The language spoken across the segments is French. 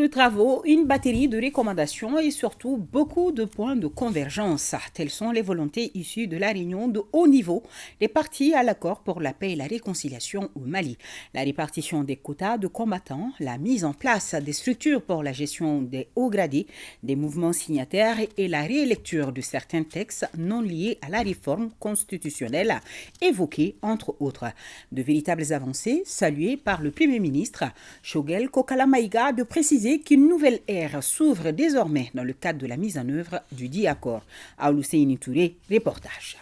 de travaux, une batterie de recommandations et surtout beaucoup de points de convergence. Telles sont les volontés issues de la réunion de haut niveau des partis à l'accord pour la paix et la réconciliation au Mali. La répartition des quotas de combattants, la mise en place des structures pour la gestion des hauts gradés, des mouvements signataires et la réélecture de certains textes non liés à la réforme constitutionnelle évoqués entre autres. De véritables avancées saluées par le Premier ministre Choguel Kokala Maïga de préciser qu'une nouvelle ère s'ouvre désormais dans le cadre de la mise en œuvre du dit accord. Aoulousseini Touré, reportage.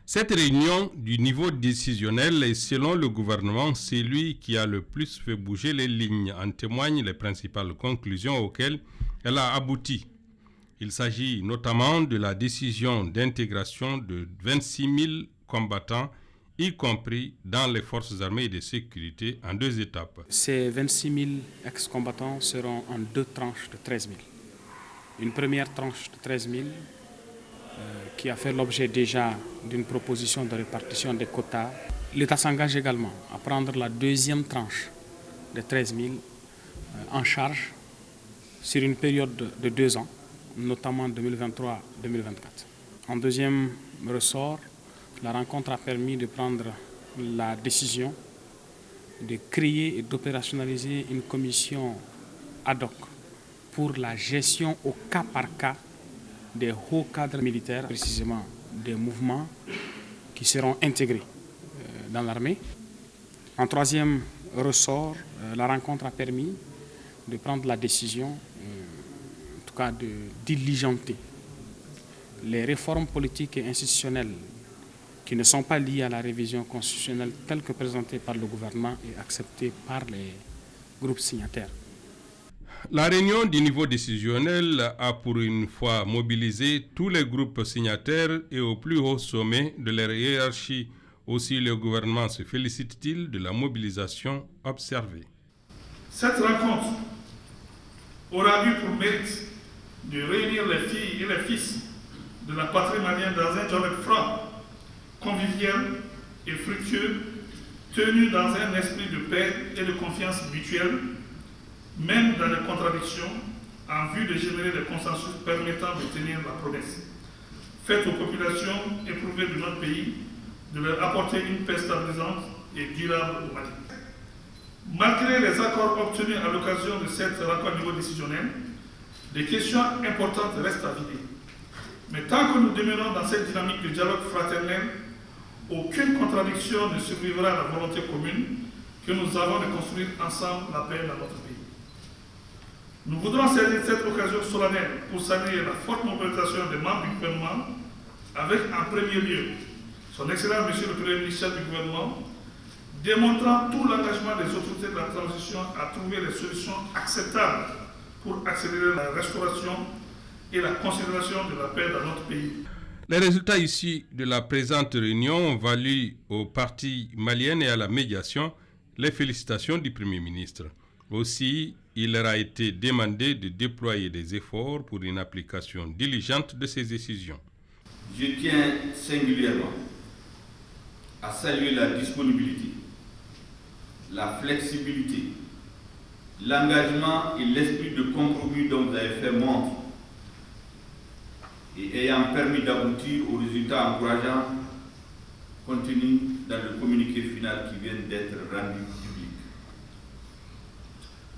Cette réunion du niveau décisionnel est, selon le gouvernement, celui qui a le plus fait bouger les lignes. En témoignent les principales conclusions auxquelles elle a abouti. Il s'agit notamment de la décision d'intégration de 26 000 combattants, y compris dans les forces armées et de sécurité, en 2 étapes. Ces 26 000 ex-combattants seront en 2 tranches de 13 000. Une première tranche de 13 000 qui a fait l'objet déjà d'une proposition de répartition des quotas. L'État s'engage également à prendre la 2e tranche de 13 000 en charge sur une période de 2 ans, notamment 2023-2024. En deuxième ressort, la rencontre a permis de prendre la décision de créer et d'opérationnaliser une commission ad hoc pour la gestion au cas par cas des hauts cadres militaires, précisément des mouvements qui seront intégrés dans l'armée. En troisième ressort, la rencontre a permis de prendre la décision, en tout cas de diligenter les réformes politiques et institutionnelles qui ne sont pas liées à la révision constitutionnelle telle que présentée par le gouvernement et acceptée par les groupes signataires. La réunion du niveau décisionnel a pour une fois mobilisé tous les groupes signataires et au plus haut sommet de leur hiérarchie. Aussi, le gouvernement se félicite-t-il de la mobilisation observée. Cette rencontre aura eu pour mérite de réunir les filles et les fils de la patrie malienne dans un dialogue franc, convivial et fructueux, tenu dans un esprit de paix et de confiance mutuelle, même dans les contradictions, en vue de générer des consensus permettant de tenir la promesse faite aux populations éprouvées de notre pays, de leur apporter une paix stabilisante et durable au Mali. Malgré les accords obtenus à l'occasion de cette rencontre niveau décisionnel, des questions importantes restent à vider. Mais tant que nous demeurons dans cette dynamique de dialogue fraternel, aucune contradiction ne survivra à la volonté commune que nous avons de construire ensemble la paix dans notre pays. Nous voudrons saisir cette occasion solennelle pour saluer la forte mobilisation des membres du gouvernement, avec en premier lieu son Excellence Monsieur le Premier ministre du gouvernement, démontrant tout l'engagement des autorités de la transition à trouver des solutions acceptables pour accélérer la restauration et la considération de la paix dans notre pays. Les résultats issus de la présente réunion ont valu aux partis maliens et à la médiation les félicitations du Premier ministre. Aussi, il leur a été demandé de déployer des efforts pour une application diligente de ces décisions. Je tiens singulièrement à saluer la disponibilité, la flexibilité, l'engagement et l'esprit de compromis dont vous avez fait montre et ayant permis d'aboutir aux résultats encourageants contenus dans le communiqué final qui vient d'être rendu public.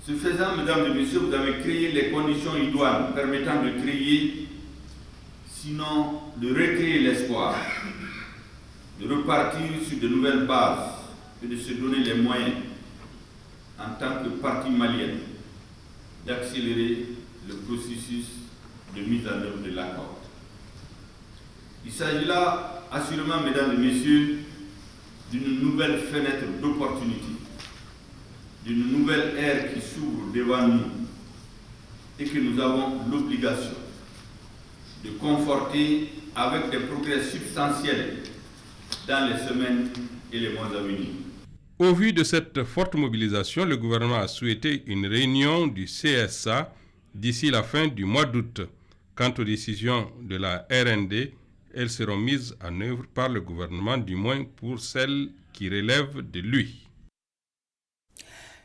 Ce faisant, mesdames et messieurs, vous avez créé les conditions idoines permettant de créer, sinon de recréer l'espoir, de repartir sur de nouvelles bases et de se donner les moyens, en tant que parti malien, d'accélérer le processus de mise en œuvre de l'accord. Il s'agit là, assurément, mesdames et messieurs, d'une nouvelle fenêtre d'opportunité, d'une nouvelle ère qui s'ouvre devant nous et que nous avons l'obligation de conforter avec des progrès substantiels dans les semaines et les mois à venir. Au vu de cette forte mobilisation, le gouvernement a souhaité une réunion du CSA d'ici la fin du mois d'août. Quant aux décisions de la RND, elles seront mises en œuvre par le gouvernement, du moins pour celles qui relèvent de lui.